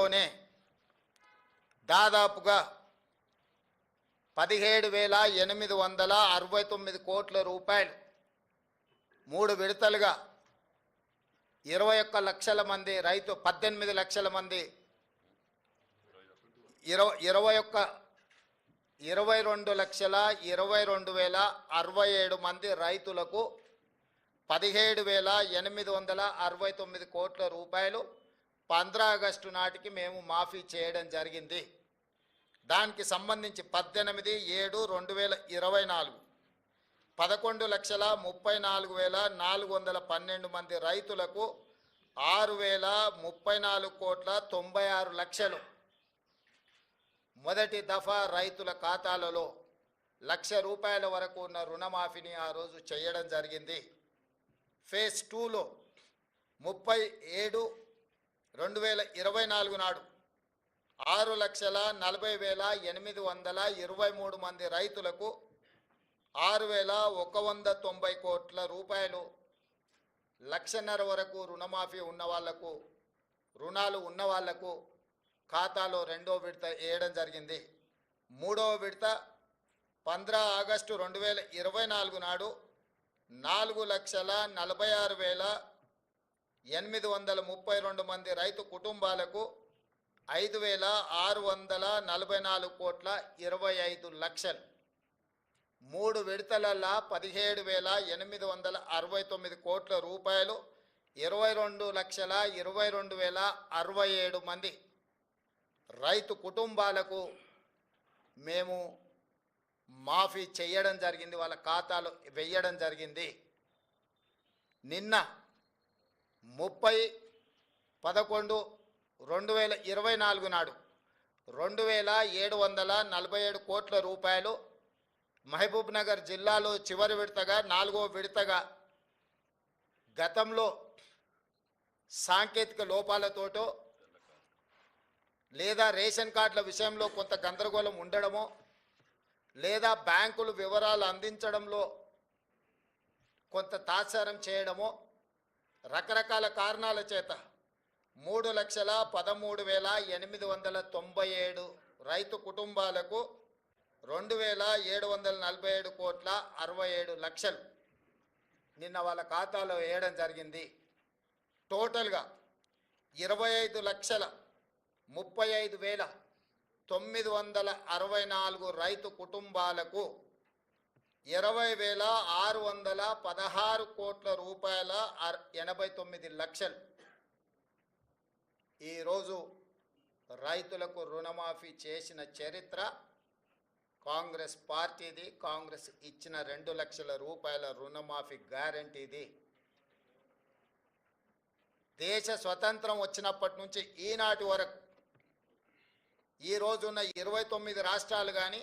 రాష్ట్రంలోనే దాదాపుగా 17,869 కోట్ల రూపాయలు 3 విడతలుగా 21 లక్షల మంది రైతు 18 లక్షల మంది 22,22,067 మంది రైతులకు 17,869 కోట్ల రూపాయలు 15 ఆగస్టు నాటికి మేము మాఫీ చేయడం జరిగింది. దానికి సంబంధించి 18/7/2024 11,34,412 మంది రైతులకు 6,034,96,00,000 మొదటి దఫా రైతుల ఖాతాలలో ₹1,00,000 వరకు ఉన్న రుణమాఫీని ఆ రోజు చేయడం జరిగింది. ఫేజ్ 2లో 30/7/2024 నాడు 6,40,823 మంది రైతులకు 6,190 కోట్ల రూపాయలు ₹1,00,000 వరకు రుణమాఫీ ఉన్న వాళ్లకు రుణాలు ఉన్న వాళ్లకు ఖాతాలో రెండో విడత వేయడం జరిగింది. మూడవ విడత 15 ఆగస్టు 2024 నాడు 4,46,832 మంది రైతు కుటుంబాలకు 5,644,25,00,000 3 విడతలల్లా 17,869 కోట్ల రూపాయలు 22,22,067 మంది రైతు కుటుంబాలకు మేము మాఫీ చేయడం జరిగింది, వాళ్ళ ఖాతాలో వేయడం జరిగింది. నిన్న 30/11/2024 నాడు 2,747 కోట్ల రూపాయలు మహబూబ్ నగర్ జిల్లాలో చివరి విడతగా 4వ విడతగా గతంలో సాంకేతిక లోపాలతోటో లేదా రేషన్ కార్డుల విషయంలో కొంత గందరగోళం ఉండడమో లేదా బ్యాంకులు వివరాలు అందించడంలో కొంత తాత్సారం చేయడమో రకరకాల కారణాల చేత 3,13,897 రైతు కుటుంబాలకు 2,747,67,00,000 నిన్న వాళ్ళ ఖాతాలో వేయడం జరిగింది. టోటల్గా 25,35,964 రైతు కుటుంబాలకు 20,616 కోట్ల రూపాయల 89 లక్షలు ఈరోజు రైతులకు రుణమాఫీ చేసిన చరిత్ర కాంగ్రెస్ పార్టీది. కాంగ్రెస్ ఇచ్చిన 2 లక్షల రూపాయల రుణమాఫీ గ్యారంటీది. దేశ స్వతంత్రం వచ్చినప్పటి నుంచి ఈనాటి వరకు ఈ రోజున్న 29 రాష్ట్రాలు కానీ